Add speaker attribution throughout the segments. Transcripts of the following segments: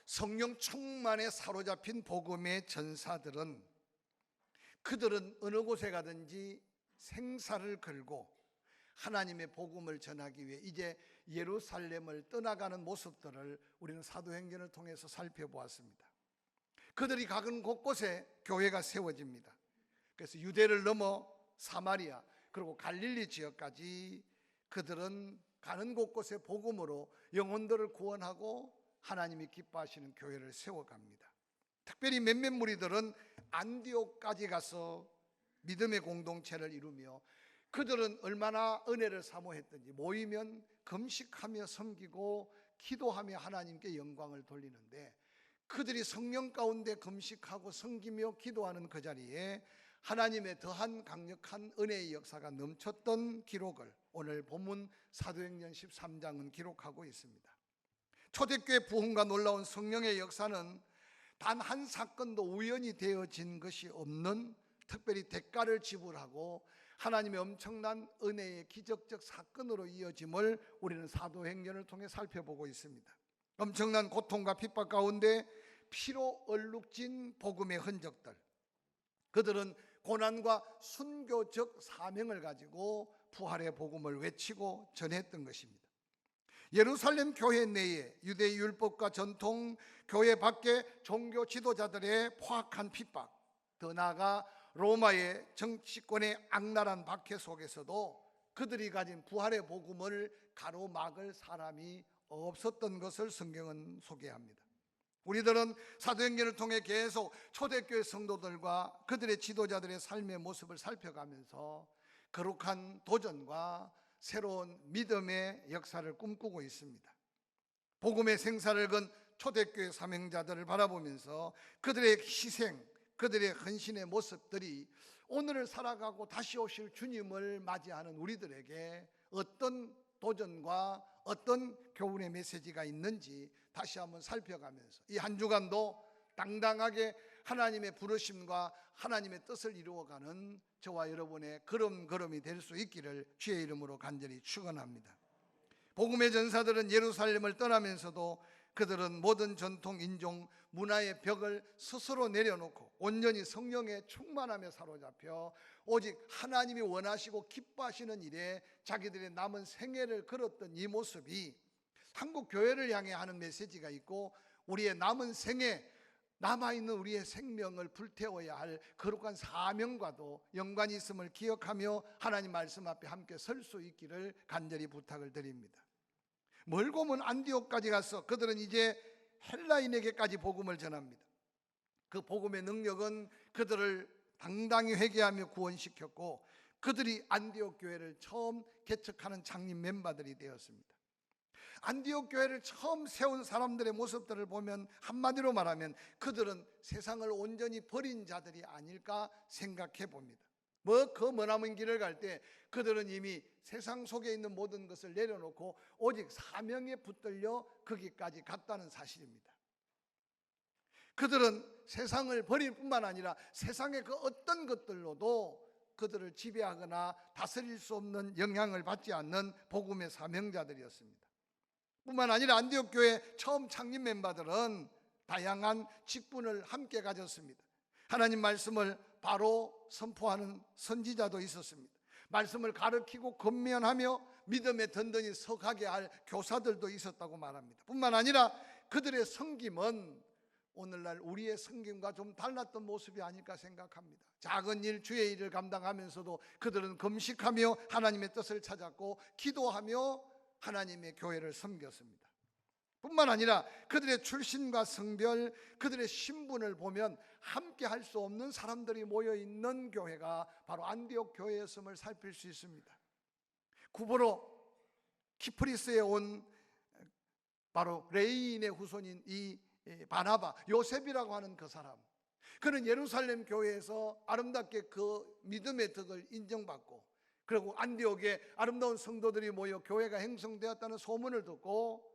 Speaker 1: 성령 충만에 사로잡힌 복음의 전사들은 그들은 어느 곳에 가든지 생사를 걸고 하나님의 복음을 전하기 위해 이제 예루살렘을 떠나가는 모습들을 우리는 사도행전을 통해서 살펴보았습니다. 그들이 가는 곳곳에 교회가 세워집니다. 그래서 유대를 넘어 사마리아 그리고 갈릴리 지역까지 그들은 가는 곳곳에 복음으로 영혼들을 구원하고 하나님이 기뻐하시는 교회를 세워갑니다. 특별히 몇몇 무리들은 안디옥까지 가서 믿음의 공동체를 이루며 그들은 얼마나 은혜를 사모했던지 모이면 금식하며 섬기고 기도하며 하나님께 영광을 돌리는데, 그들이 성령 가운데 금식하고 섬기며 기도하는 그 자리에 하나님의 더한 강력한 은혜의 역사가 넘쳤던 기록을 오늘 본문 사도행전 13장은 기록하고 있습니다. 초대교회 부흥과 놀라운 성령의 역사는 단 한 사건도 우연히 되어진 것이 없는, 특별히 대가를 지불하고 하나님의 엄청난 은혜의 기적적 사건으로 이어짐을 우리는 사도행전을 통해 살펴보고 있습니다. 엄청난 고통과 핍박 가운데 피로 얼룩진 복음의 흔적들, 그들은 고난과 순교적 사명을 가지고 부활의 복음을 외치고 전했던 것입니다. 예루살렘 교회 내에 유대 율법과 전통, 교회 밖에 종교 지도자들의 포악한 핍박, 더 나아가 로마의 정치권의 악랄한 박해 속에서도 그들이 가진 부활의 복음을 가로막을 사람이 없었던 것을 성경은 소개합니다. 우리들은 사도행전을 통해 계속 초대교회 성도들과 그들의 지도자들의 삶의 모습을 살펴가면서 거룩한 도전과 새로운 믿음의 역사를 꿈꾸고 있습니다. 복음의 생사를 건 초대교회 사명자들을 바라보면서 그들의 희생, 그들의 헌신의 모습들이 오늘을 살아가고 다시 오실 주님을 맞이하는 우리들에게 어떤 도전과 어떤 교훈의 메시지가 있는지 다시 한번 살펴가면서 이 한 주간도 당당하게 하나님의 부르심과 하나님의 뜻을 이루어가는 저와 여러분의 걸음걸음이 될 수 있기를 주의 이름으로 간절히 축원합니다. 복음의 전사들은 예루살렘을 떠나면서도 그들은 모든 전통, 인종, 문화의 벽을 스스로 내려놓고 온전히 성령에 충만하며 사로잡혀 오직 하나님이 원하시고 기뻐하시는 일에 자기들의 남은 생애를 걸었던 이 모습이 한국 교회를 향해 하는 메시지가 있고, 우리의 남은 생애, 남아있는 우리의 생명을 불태워야 할 거룩한 사명과도 연관이 있음을 기억하며 하나님 말씀 앞에 함께 설 수 있기를 간절히 부탁을 드립니다. 멀고 먼 안디옥까지 가서 그들은 이제 헬라인에게까지 복음을 전합니다. 그 복음의 능력은 그들을 당당히 회개하며 구원시켰고 그들이 안디옥 교회를 처음 개척하는 창립 멤버들이 되었습니다. 안디옥 교회를 처음 세운 사람들의 모습들을 보면 한마디로 말하면 그들은 세상을 온전히 버린 자들이 아닐까 생각해 봅니다. 그 머나먼 길을 갈 때 그들은 이미 세상 속에 있는 모든 것을 내려놓고 오직 사명에 붙들려 거기까지 갔다는 사실입니다. 그들은 세상을 버릴 뿐만 아니라 세상의 그 어떤 것들로도 그들을 지배하거나 다스릴 수 없는 영향을 받지 않는 복음의 사명자들이었습니다. 뿐만 아니라 안디옥 교회 처음 창립 멤버들은 다양한 직분을 함께 가졌습니다. 하나님 말씀을 바로 선포하는 선지자도 있었습니다. 말씀을 가르치고 권면하며 믿음에 든든히 서가게 할 교사들도 있었다고 말합니다. 뿐만 아니라 그들의 섬김은 오늘날 우리의 섬김과 좀 달랐던 모습이 아닐까 생각합니다. 작은 일, 주의 일을 감당하면서도 그들은 금식하며 하나님의 뜻을 찾았고 기도하며 하나님의 교회를 섬겼습니다. 뿐만 아니라 그들의 출신과 성별, 그들의 신분을 보면 함께 할 수 없는 사람들이 모여있는 교회가 바로 안디옥 교회였음을 살필 수 있습니다. 구보로 키프리스에 온 바로 레이인의 후손인 이 바나바, 요셉이라고 하는 그 사람, 그는 예루살렘 교회에서 아름답게 그 믿음의 덕을 인정받고 그리고 안디옥에 아름다운 성도들이 모여 교회가 형성되었다는 소문을 듣고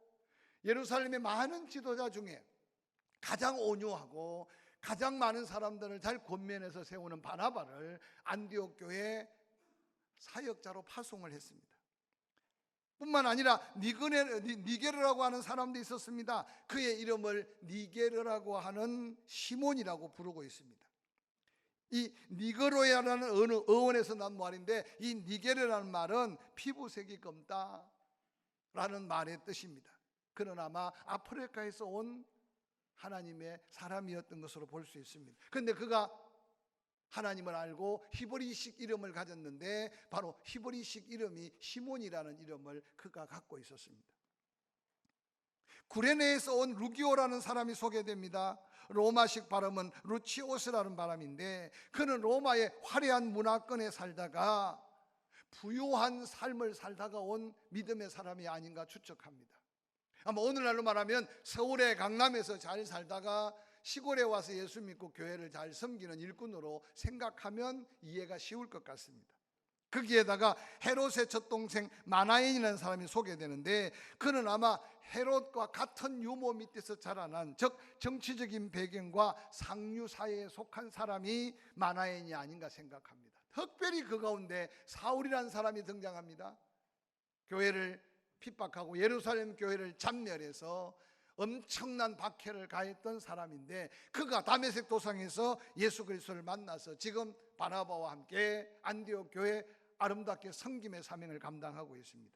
Speaker 1: 예루살렘의 많은 지도자 중에 가장 온유하고 가장 많은 사람들을 잘 권면해서 세우는 바나바를 안디옥 교회 사역자로 파송을 했습니다. 뿐만 아니라 니게르라고 하는 사람도 있었습니다. 그의 이름을 니게르라고 하는 시몬이라고 부르고 있습니다. 이 니그로야라는 어원에서 난 말인데, 이 니게르라는 말은 피부색이 검다라는 말의 뜻입니다. 그는 아마 아프리카에서 온 하나님의 사람이었던 것으로 볼 수 있습니다. 그런데 그가 하나님을 알고 히브리식 이름을 가졌는데, 바로 히브리식 이름이 시몬이라는 이름을 그가 갖고 있었습니다. 구레네에서 온 루기오라는 사람이 소개됩니다. 로마식 발음은 루치오스라는 발음인데, 그는 로마의 화려한 문화권에 살다가 부유한 삶을 살다가 온 믿음의 사람이 아닌가 추측합니다. 아마 오늘날로 말하면 서울의 강남에서 잘 살다가 시골에 와서 예수 믿고 교회를 잘 섬기는 일꾼으로 생각하면 이해가 쉬울 것 같습니다. 거기에다가 헤롯의 젖동생 마나엔이라는 사람이 소개되는데, 그는 아마 헤롯과 같은 유모 밑에서 자라난, 즉 정치적인 배경과 상류 사회에 속한 사람이 마나엔이 아닌가 생각합니다. 특별히 그 가운데 사울이라는 사람이 등장합니다. 교회를 핍박하고 예루살렘 교회를 잔멸해서 엄청난 박해를 가했던 사람인데, 그가 다메섹 도상에서 예수 그리스도를 만나서 지금 바나바와 함께 안디옥 교회 아름답게 섬김의 사명을 감당하고 있습니다.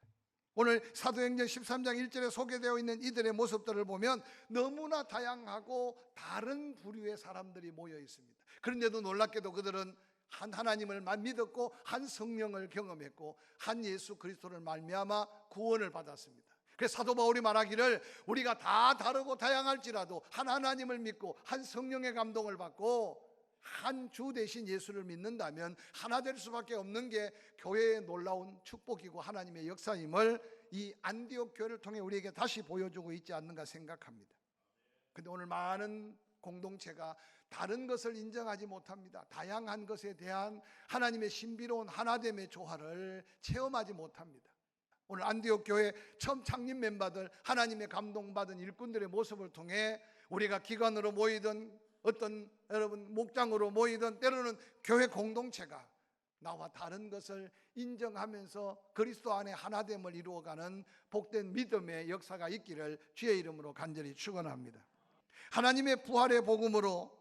Speaker 1: 오늘 사도행전 13장 1절에 소개되어 있는 이들의 모습들을 보면 너무나 다양하고 다른 부류의 사람들이 모여 있습니다. 그런데도 놀랍게도 그들은 한 하나님을 믿었고 한 성령을 경험했고 한 예수 그리스도를 말미암아 구원을 받았습니다. 그래서 사도 바울이 말하기를, 우리가 다 다르고 다양할지라도 한 하나님을 믿고 한 성령의 감동을 받고 한 주 대신 예수를 믿는다면 하나 될 수밖에 없는 게 교회의 놀라운 축복이고 하나님의 역사임을 이 안디옥 교회를 통해 우리에게 다시 보여주고 있지 않는가 생각합니다. 그런데 오늘 많은 공동체가 다른 것을 인정하지 못합니다. 다양한 것에 대한 하나님의 신비로운 하나됨의 조화를 체험하지 못합니다. 오늘 안디옥 교회 처음 창립 멤버들, 하나님의 감동받은 일꾼들의 모습을 통해 우리가 기관으로 모이든 어떤 여러분 목장으로 모이든 때로는 교회 공동체가 나와 다른 것을 인정하면서 그리스도 안에 하나됨을 이루어가는 복된 믿음의 역사가 있기를 주의 이름으로 간절히 축원합니다. 하나님의 부활의 복음으로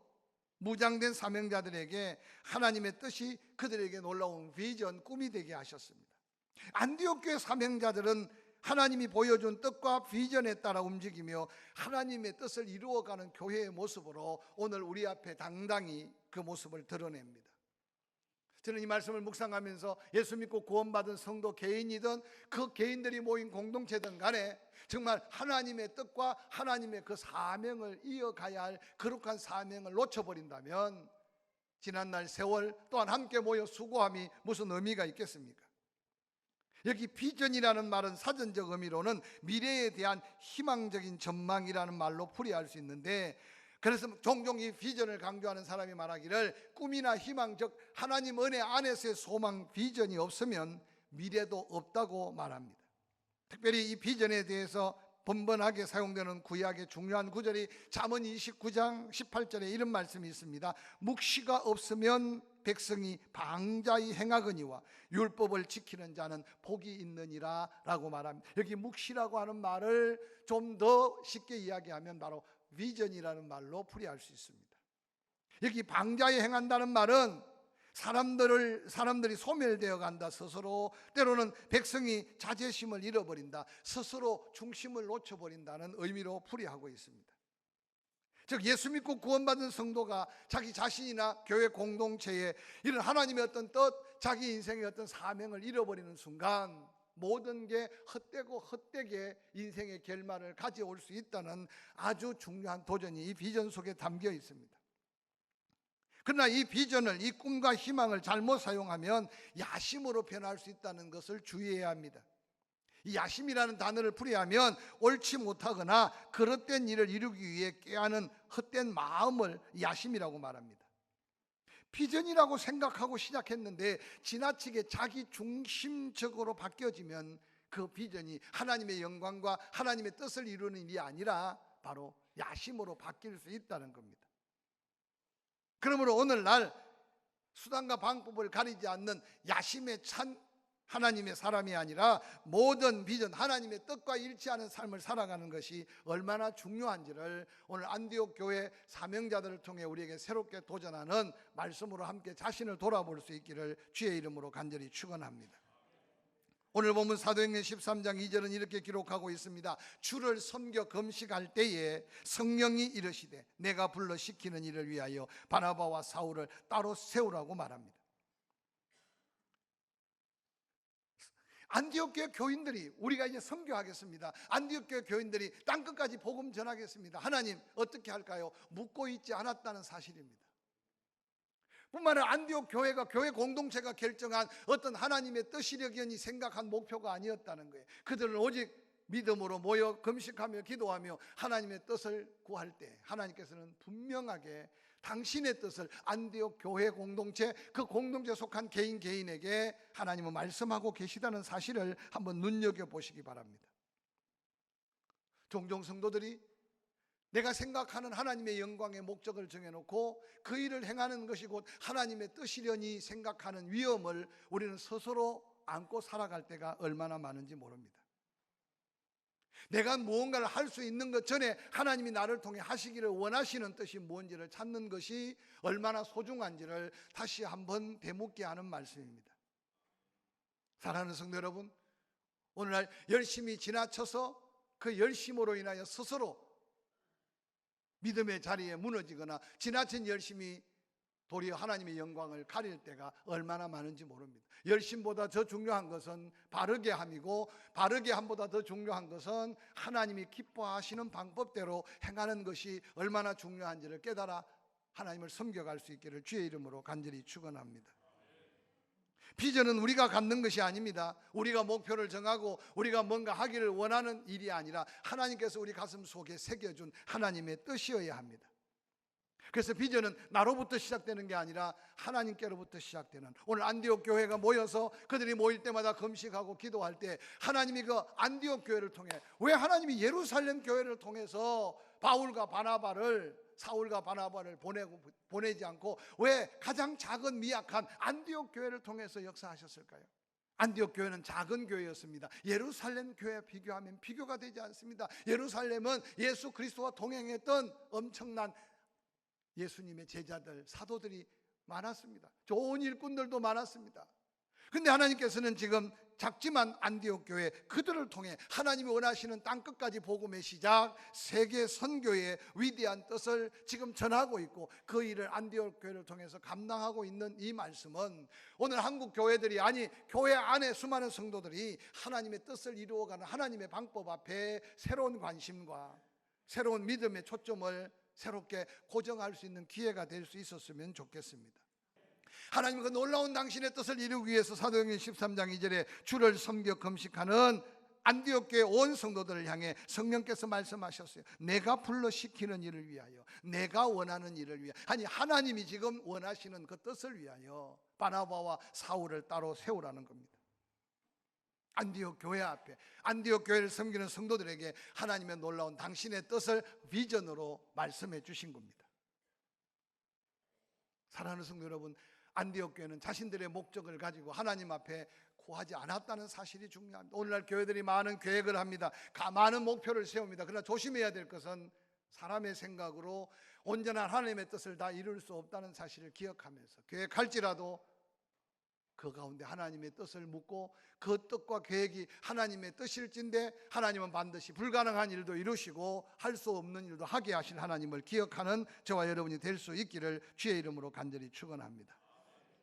Speaker 1: 무장된 사명자들에게 하나님의 뜻이 그들에게 놀라운 비전, 꿈이 되게 하셨습니다. 안디옥 교회 사명자들은 하나님이 보여준 뜻과 비전에 따라 움직이며 하나님의 뜻을 이루어가는 교회의 모습으로 오늘 우리 앞에 당당히 그 모습을 드러냅니다. 저는 이 말씀을 묵상하면서 예수 믿고 구원받은 성도 개인이든 그 개인들이 모인 공동체든 간에 정말 하나님의 뜻과 하나님의 그 사명을 이어가야 할 거룩한 사명을 놓쳐버린다면 지난날 세월 또한 함께 모여 수고함이 무슨 의미가 있겠습니까? 여기 비전이라는 말은 사전적 의미로는 미래에 대한 희망적인 전망이라는 말로 풀이할 수 있는데, 그래서 종종 이 비전을 강조하는 사람이 말하기를 꿈이나 희망, 즉 하나님 은혜 안에서의 소망, 비전이 없으면 미래도 없다고 말합니다. 특별히 이 비전에 대해서 번번하게 사용되는 구약의 중요한 구절이 잠언 29장 18절에 이런 말씀이 있습니다. 묵시가 없으면 백성이 방자히 행하거니와 율법을 지키는 자는 복이 있느니라 라고 말합니다. 여기 묵시라고 하는 말을 좀 더 쉽게 이야기하면 바로 비전이라는 말로 풀이할 수 있습니다. 여기 방자히 행한다는 말은 사람들이 소멸되어 간다, 스스로. 때로는 백성이 자제심을 잃어버린다, 스스로 중심을 놓쳐버린다는 의미로 풀이하고 있습니다. 즉 예수 믿고 구원받은 성도가 자기 자신이나 교회 공동체에 이런 하나님의 어떤 뜻, 자기 인생의 어떤 사명을 잃어버리는 순간 모든 게 헛되고 헛되게 인생의 결말을 가져올 수 있다는 아주 중요한 도전이 이 비전 속에 담겨 있습니다. 그러나 이 비전을, 이 꿈과 희망을 잘못 사용하면 야심으로 변할 수 있다는 것을 주의해야 합니다. 이 야심이라는 단어를 풀이하면 옳지 못하거나 그릇된 일을 이루기 위해 꾀하는 헛된 마음을 야심이라고 말합니다. 비전이라고 생각하고 시작했는데 지나치게 자기 중심적으로 바뀌어지면 그 비전이 하나님의 영광과 하나님의 뜻을 이루는 일이 아니라 바로 야심으로 바뀔 수 있다는 겁니다. 그러므로 오늘날 수단과 방법을 가리지 않는 야심에 찬 하나님의 사람이 아니라 모든 비전, 하나님의 뜻과 일치하는 삶을 살아가는 것이 얼마나 중요한지를 오늘 안디옥 교회 사명자들을 통해 우리에게 새롭게 도전하는 말씀으로 함께 자신을 돌아볼 수 있기를 주의 이름으로 간절히 축원합니다. 오늘 본문 사도행전 13장 2절은 이렇게 기록하고 있습니다. 주를 섬겨 금식할 때에 성령이 이르시되 내가 불러 시키는 일을 위하여 바나바와 사울을 따로 세우라고 말합니다. 안디옥 교회 교인들이, 우리가 이제 선교하겠습니다. 안디옥 교회 교인들이 땅끝까지 복음 전하겠습니다. 하나님 어떻게 할까요? 묻고 있지 않았다는 사실입니다. 뿐만 아니라 안디옥 교회가, 교회 공동체가 결정한 어떤 하나님의 뜻이려니 생각한 목표가 아니었다는 거예요. 그들은 오직 믿음으로 모여 금식하며 기도하며 하나님의 뜻을 구할 때 하나님께서는 분명하게 당신의 뜻을 안디옥 교회 공동체, 그 공동체에 속한 개인 개인에게 하나님은 말씀하고 계시다는 사실을 한번 눈여겨보시기 바랍니다. 종종 성도들이 내가 생각하는 하나님의 영광의 목적을 정해놓고 그 일을 행하는 것이 곧 하나님의 뜻이려니 생각하는 위험을 우리는 스스로 안고 살아갈 때가 얼마나 많은지 모릅니다. 내가 무언가를 할 수 있는 것 전에 하나님이 나를 통해 하시기를 원하시는 뜻이 뭔지를 찾는 것이 얼마나 소중한지를 다시 한번 되묻게 하는 말씀입니다. 사랑하는 성도 여러분, 오늘날 열심히 지나쳐서 그 열심으로 인하여 스스로 믿음의 자리에 무너지거나 지나친 열심이 도리어 하나님의 영광을 가릴 때가 얼마나 많은지 모릅니다. 열심보다 더 중요한 것은 바르게 함이고, 바르게 함보다 더 중요한 것은 하나님이 기뻐하시는 방법대로 행하는 것이 얼마나 중요한지를 깨달아 하나님을 섬겨갈 수 있기를 주의 이름으로 간절히 축원합니다. 비전은 우리가 갖는 것이 아닙니다. 우리가 목표를 정하고 우리가 뭔가 하기를 원하는 일이 아니라 하나님께서 우리 가슴 속에 새겨준 하나님의 뜻이어야 합니다. 그래서 비전은 나로부터 시작되는 게 아니라 하나님께로부터 시작되는, 오늘 안디옥 교회가 모여서 그들이 모일 때마다 금식하고 기도할 때 하나님이 그 안디옥 교회를 통해, 왜 하나님이 예루살렘 교회를 통해서 바울과 바나바를, 사울과 바나바를 보내지 않고 왜 가장 작은 미약한 안디옥 교회를 통해서 역사하셨을까요? 안디옥 교회는 작은 교회였습니다. 예루살렘 교회와 비교하면 비교가 되지 않습니다. 예루살렘은 예수 그리스도와 동행했던 엄청난 예수님의 제자들, 사도들이 많았습니다. 좋은 일꾼들도 많았습니다. 근데 하나님께서는 지금 작지만 안디옥 교회, 그들을 통해 하나님이 원하시는 땅끝까지 복음의 시작, 세계 선교의 위대한 뜻을 지금 전하고 있고, 그 일을 안디옥 교회를 통해서 감당하고 있는 이 말씀은 오늘 한국 교회들이, 아니 교회 안에 수많은 성도들이 하나님의 뜻을 이루어가는 하나님의 방법 앞에 새로운 관심과 새로운 믿음의 초점을 새롭게 고정할 수 있는 기회가 될 수 있었으면 좋겠습니다. 하나님 그 놀라운 당신의 뜻을 이루기 위해서 사도행전 13장 2절에 주를 섬겨 금식하는 안디옥 교회 온 성도들을 향해 성령께서 말씀하셨어요. 내가 불러 시키는 일을 위하여, 내가 원하는 일을 위하여, 아니 하나님이 지금 원하시는 그 뜻을 위하여 바나바와 사울을 따로 세우라는 겁니다. 안디옥 교회 앞에, 안디옥 교회를 섬기는 성도들에게 하나님의 놀라운 당신의 뜻을 비전으로 말씀해 주신 겁니다. 사랑하는 성도 여러분, 안디옥 교회는 자신들의 목적을 가지고 하나님 앞에 구하지 않았다는 사실이 중요합니다. 오늘날 교회들이 많은 계획을 합니다. 많은 목표를 세웁니다. 그러나 조심해야 될 것은 사람의 생각으로 온전한 하나님의 뜻을 다 이룰 수 없다는 사실을 기억하면서 계획할지라도 그 가운데 하나님의 뜻을 묻고 그 뜻과 계획이 하나님의 뜻일진데 하나님은 반드시 불가능한 일도 이루시고 할 수 없는 일도 하게 하실 하나님을 기억하는 저와 여러분이 될 수 있기를 주의 이름으로 간절히 축원합니다.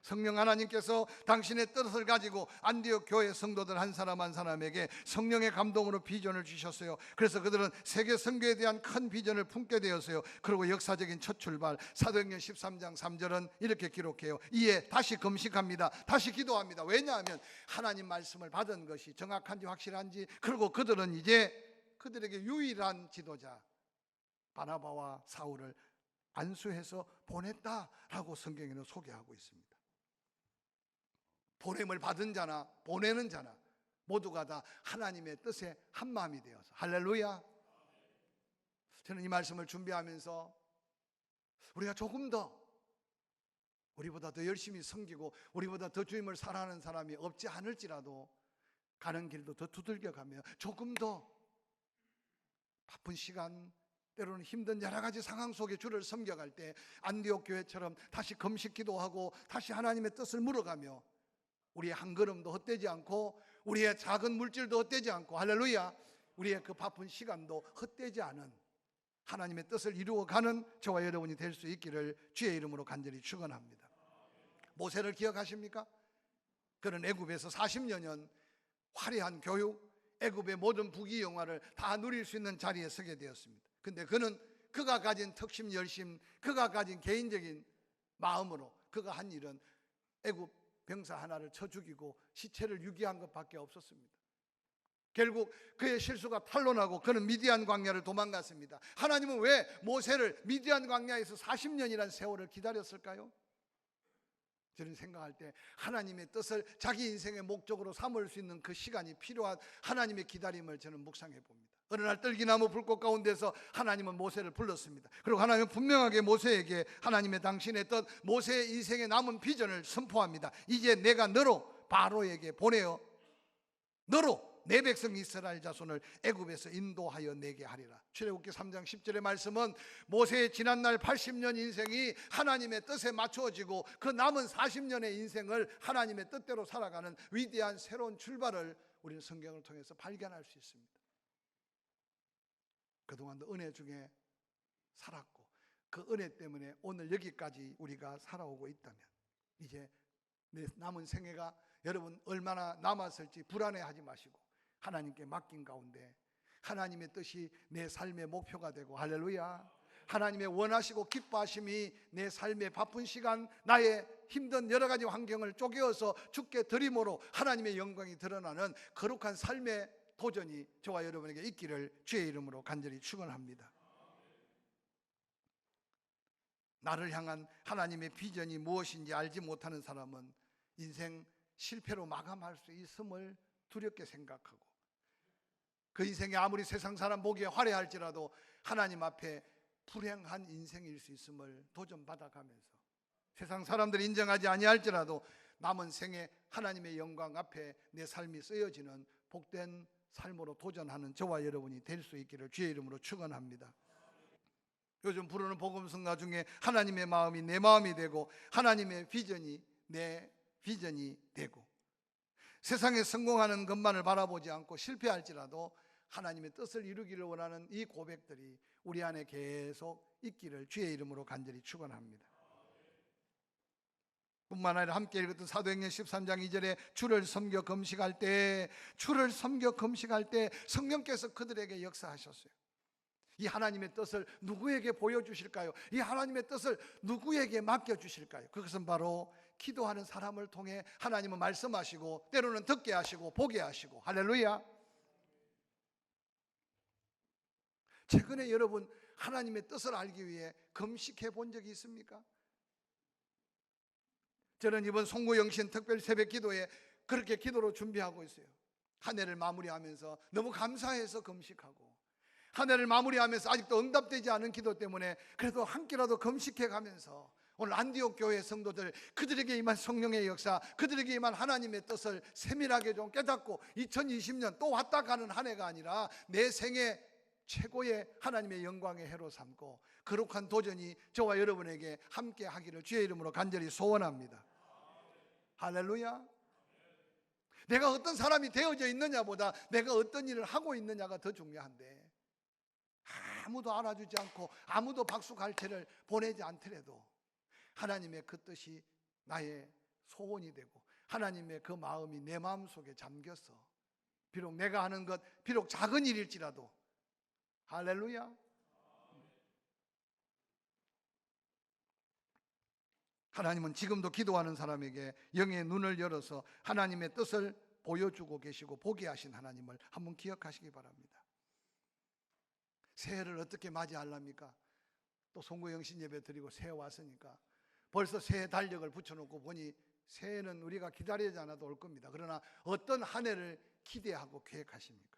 Speaker 1: 성령 하나님께서 당신의 뜻을 가지고 안디옥 교회 성도들 한 사람 한 사람에게 성령의 감동으로 비전을 주셨어요. 그래서 그들은 세계 선교에 대한 큰 비전을 품게 되었어요. 그리고 역사적인 첫 출발, 사도행전 13장 3절은 이렇게 기록해요. 이에 다시 금식합니다. 다시 기도합니다. 왜냐하면 하나님 말씀을 받은 것이 정확한지 확실한지, 그리고 그들은 이제 그들에게 유일한 지도자 바나바와 사울을 안수해서 보냈다라고 성경에는 소개하고 있습니다. 보냄을 받은 자나 보내는 자나 모두가 다 하나님의 뜻에 한마음이 되어서, 할렐루야. 저는 이 말씀을 준비하면서 우리가 조금 더 우리보다 더 열심히 섬기고 우리보다 더 주님을 사랑하는 사람이 없지 않을지라도 가는 길도 더 두들겨가며 조금 더 바쁜 시간, 때로는 힘든 여러 가지 상황 속에 주를 섬겨갈 때 안디옥 교회처럼 다시 금식 기도하고 다시 하나님의 뜻을 물어가며 우리의 한 걸음도 헛되지 않고 우리의 작은 물질도 헛되지 않고 할렐루야, 우리의 그 바쁜 시간도 헛되지 않은 하나님의 뜻을 이루어가는 저와 여러분이 될 수 있기를 주의 이름으로 간절히 축원합니다. 모세를 기억하십니까? 그는 애굽에서 40여년 화려한 교육, 애굽의 모든 부귀영화를 다 누릴 수 있는 자리에 서게 되었습니다. 근데 그는 그가 가진 특심, 열심, 그가 가진 개인적인 마음으로 그가 한 일은 애굽 병사 하나를 쳐 죽이고 시체를 유기한 것밖에 없었습니다. 결국 그의 실수가 탄로나고 그는 미디안 광야를 도망갔습니다. 하나님은 왜 모세를 미디안 광야에서 40년이라는 세월을 기다렸을까요? 저는 생각할 때 하나님의 뜻을 자기 인생의 목적으로 삼을 수 있는 그 시간이 필요한 하나님의 기다림을 저는 묵상해 봅니다. 어느 날 떨기나무 불꽃 가운데서 하나님은 모세를 불렀습니다. 그리고 하나님은 분명하게 모세에게 하나님의 당신의 뜻, 모세의 인생의 남은 비전을 선포합니다. 이제 내가 너로 바로에게 보내어 너로 내 백성 이스라엘 자손을 애굽에서 인도하여 내게 하리라. 출애굽기 3장 10절의 말씀은 모세의 지난날 80년 인생이 하나님의 뜻에 맞추어지고 그 남은 40년의 인생을 하나님의 뜻대로 살아가는 위대한 새로운 출발을 우리는 성경을 통해서 발견할 수 있습니다. 그동안도 은혜 중에 살았고 그 은혜 때문에 오늘 여기까지 우리가 살아오고 있다면 이제 내 남은 생애가 여러분 얼마나 남았을지 불안해하지 마시고 하나님께 맡긴 가운데 하나님의 뜻이 내 삶의 목표가 되고 할렐루야, 하나님의 원하시고 기뻐하심이 내 삶의 바쁜 시간, 나의 힘든 여러 가지 환경을 쪼개어서 주께 드림으로 하나님의 영광이 드러나는 거룩한 삶의 도전이 저와 여러분에게 있기를 주의 이름으로 간절히 축원합니다. 나를 향한 하나님의 비전이 무엇인지 알지 못하는 사람은 인생 실패로 마감할 수 있음을 두렵게 생각하고 그 인생이 아무리 세상 사람 보기에 화려할지라도 하나님 앞에 불행한 인생일 수 있음을 도전받아가면서 세상 사람들이 인정하지 아니할지라도 남은 생에 하나님의 영광 앞에 내 삶이 쓰여지는 복된 삶으로 도전하는 저와 여러분이 될 수 있기를 주의 이름으로 축원합니다. 요즘 부르는 복음성가 중에 하나님의 마음이 내 마음이 되고 하나님의 비전이 내 비전이 되고 세상에 성공하는 것만을 바라보지 않고 실패할지라도 하나님의 뜻을 이루기를 원하는 이 고백들이 우리 안에 계속 있기를 주의 이름으로 간절히 축원합니다. 뿐만 아니라 함께 읽었던 사도행전 13장 2절에 주를 섬겨 금식할 때 성령께서 그들에게 역사하셨어요. 이 하나님의 뜻을 누구에게 보여주실까요? 이 하나님의 뜻을 누구에게 맡겨주실까요? 그것은 바로 기도하는 사람을 통해 하나님은 말씀하시고 때로는 듣게 하시고 보게 하시고 할렐루야. 최근에 여러분 하나님의 뜻을 알기 위해 금식해 본 적이 있습니까? 저는 이번 송구영신 특별 새벽 기도에 그렇게 기도로 준비하고 있어요. 한 해를 마무리하면서 너무 감사해서 금식하고 한 해를 마무리하면서 아직도 응답되지 않은 기도 때문에 그래도 한 끼라도 금식해 가면서 오늘 안디옥 교회 성도들 그들에게 임한 성령의 역사, 그들에게 임한 하나님의 뜻을 세밀하게 좀 깨닫고 2020년 또 왔다 가는 한 해가 아니라 내 생애 최고의 하나님의 영광의 해로 삼고 거룩한 도전이 저와 여러분에게 함께 하기를 주의 이름으로 간절히 소원합니다. 할렐루야. 내가 어떤 사람이 되어져 있느냐보다 내가 어떤 일을 하고 있느냐가 더 중요한데 아무도 알아주지 않고 아무도 박수갈채를 보내지 않더라도 하나님의 그 뜻이 나의 소원이 되고 하나님의 그 마음이 내 마음속에 잠겨서 비록 내가 하는 것 비록 작은 일일지라도 할렐루야. 하나님은 지금도 기도하는 사람에게 영의 눈을 열어서 하나님의 뜻을 보여주고 계시고 보게 하신 하나님을 한번 기억하시기 바랍니다. 새해를 어떻게 맞이하랍니까? 또 송구영신 예배 드리고 새해 왔으니까 벌써 새해 달력을 붙여놓고 보니 새해는 우리가 기다리지 않아도 올 겁니다. 그러나 어떤 한 해를 기대하고 계획하십니까?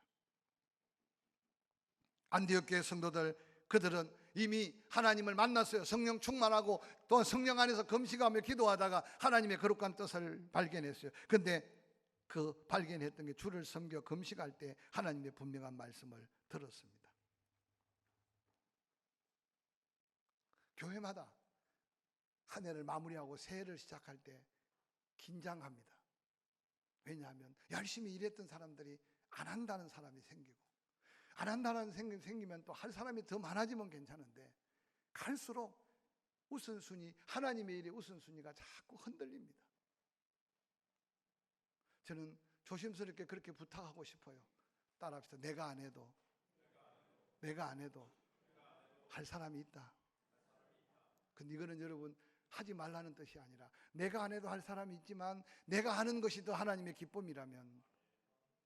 Speaker 1: 안디옥 교회 성도들 그들은 이미 하나님을 만났어요. 성령 충만하고 또 성령 안에서 금식하며 기도하다가 하나님의 거룩한 뜻을 발견했어요. 근데 그 발견했던 게 주를 섬겨 금식할 때 하나님의 분명한 말씀을 들었습니다. 교회마다 한 해를 마무리하고 새해를 시작할 때 긴장합니다. 왜냐하면 열심히 일했던 사람들이 안 한다는 사람이 생기고, 안 한다는 생기면 또 할 사람이 더 많아지면 괜찮은데 갈수록 우선순위, 하나님의 일의 우선순위가 자꾸 흔들립니다. 저는 조심스럽게 그렇게 부탁하고 싶어요. 따라합시다. 내가 안 해도 할 사람이 있다. 근데 이거는 여러분 하지 말라는 뜻이 아니라 내가 안 해도 할 사람이 있지만 내가 하는 것이 더 하나님의 기쁨이라면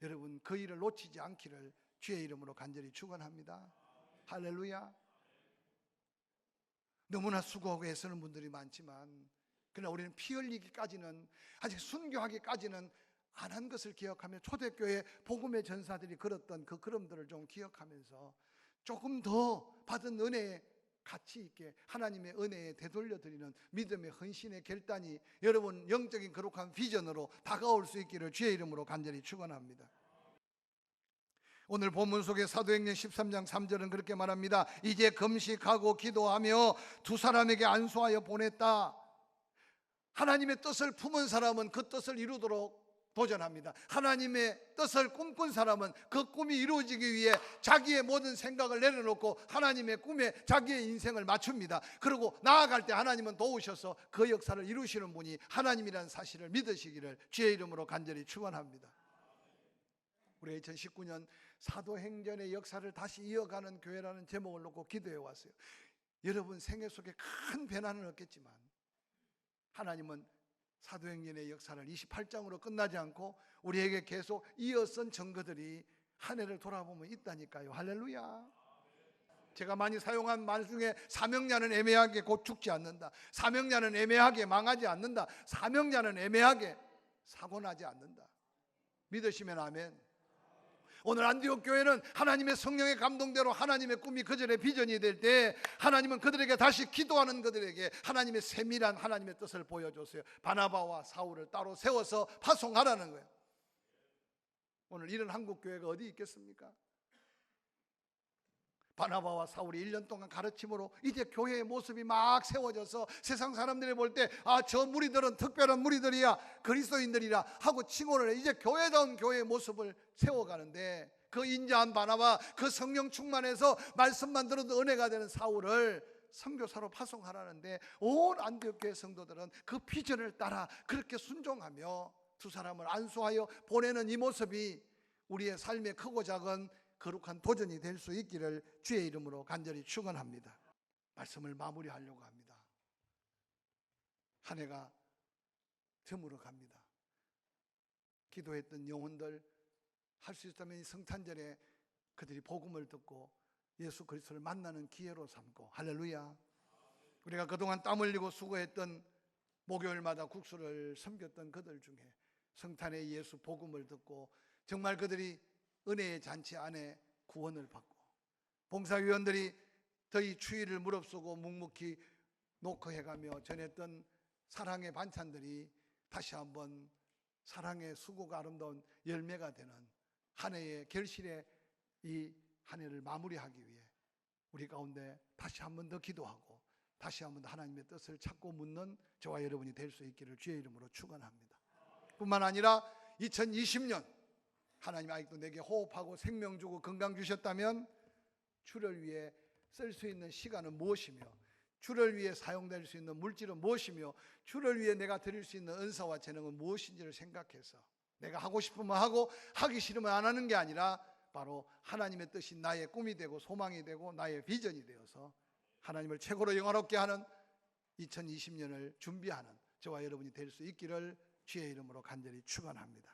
Speaker 1: 여러분 그 일을 놓치지 않기를 주의 이름으로 간절히 축원합니다. 할렐루야. 너무나 수고하고 애쓰는 분들이 많지만 그러나 우리는 피 흘리기까지는, 아직 순교하기까지는 안 한 것을 기억하며 초대교회 복음의 전사들이 걸었던 그 걸음들을 좀 기억하면서 조금 더 받은 은혜에 가치 있게 하나님의 은혜에 되돌려드리는 믿음의 헌신의 결단이 여러분 영적인 거룩한 비전으로 다가올 수 있기를 주의 이름으로 간절히 축원합니다. 오늘 본문 속에 사도행전 13장 3절은 그렇게 말합니다. 이제 금식하고 기도하며 두 사람에게 안수하여 보냈다. 하나님의 뜻을 품은 사람은 그 뜻을 이루도록 도전합니다. 하나님의 뜻을 꿈꾼 사람은 그 꿈이 이루어지기 위해 자기의 모든 생각을 내려놓고 하나님의 꿈에 자기의 인생을 맞춥니다. 그리고 나아갈 때 하나님은 도우셔서 그 역사를 이루시는 분이 하나님이라는 사실을 믿으시기를 주의 이름으로 간절히 축원합니다. 우리 2019년 사도행전의 역사를 다시 이어가는 교회라는 제목을 놓고 기도해 왔어요. 여러분 생애 속에 큰 변화는 없겠지만 하나님은 사도행전의 역사를 28장으로 끝나지 않고 우리에게 계속 이어선 증거들이 한 해를 돌아보면 있다니까요. 할렐루야. 제가 많이 사용한 말 중에 사명자는 애매하게 곧 죽지 않는다, 사명자는 애매하게 망하지 않는다, 사명자는 애매하게 사고나지 않는다. 믿으시면 아멘. 오늘 안디옥 교회는 하나님의 성령의 감동대로 하나님의 꿈이 그들의 비전이 될 때 하나님은 그들에게 다시 기도하는 그들에게 하나님의 세밀한 하나님의 뜻을 보여줬어요. 바나바와 사울을 따로 세워서 파송하라는 거예요. 오늘 이런 한국 교회가 어디 있겠습니까? 바나바와 사울이 1년 동안 가르침으로 이제 교회의 모습이 막 세워져서 세상 사람들이 볼 때 아, 저 무리들은 특별한 무리들이야, 그리스도인들이라 하고 칭호를 해. 이제 교회다운 교회의 모습을 세워가는데 그 인자한 바나바, 그 성령 충만해서 말씀만 들어도 은혜가 되는 사울을 선교사로 파송하라는데 온 안디옥 교회 성도들은 그 비전을 따라 그렇게 순종하며 두 사람을 안수하여 보내는 이 모습이 우리의 삶의 크고 작은 거룩한 도전이 될 수 있기를 주의 이름으로 간절히 축원합니다. 말씀을 마무리하려고 합니다. 한 해가 저물어 갑니다. 기도했던 영혼들, 할 수 있다면 이 성탄절에 그들이 복음을 듣고 예수 그리스도를 만나는 기회로 삼고, 할렐루야. 우리가 그동안 땀 흘리고 수고했던 목요일마다 국수를 섬겼던 그들 중에 성탄의 예수 복음을 듣고 정말 그들이 은혜의 잔치 안에 구원을 받고, 봉사위원들이 더이 추위를 무릅쓰고 묵묵히 노크해가며 전했던 사랑의 반찬들이 다시 한번 사랑의 수고가 아름다운 열매가 되는 한 해의 결실의 이 한 해를 마무리하기 위해 우리 가운데 다시 한번 더 기도하고 다시 한번 더 하나님의 뜻을 찾고 묻는 저와 여러분이 될 수 있기를 주의 이름으로 축원합니다. 뿐만 아니라 2020년 하나님 아직도 내게 호흡하고 생명 주고 건강 주셨다면 주를 위해 쓸 수 있는 시간은 무엇이며, 주를 위해 사용될 수 있는 물질은 무엇이며, 주를 위해 내가 드릴 수 있는 은사와 재능은 무엇인지를 생각해서 내가 하고 싶으면 하고 하기 싫으면 안 하는 게 아니라 바로 하나님의 뜻이 나의 꿈이 되고 소망이 되고 나의 비전이 되어서 하나님을 최고로 영화롭게 하는 2020년을 준비하는 저와 여러분이 될 수 있기를 주의 이름으로 간절히 축원합니다.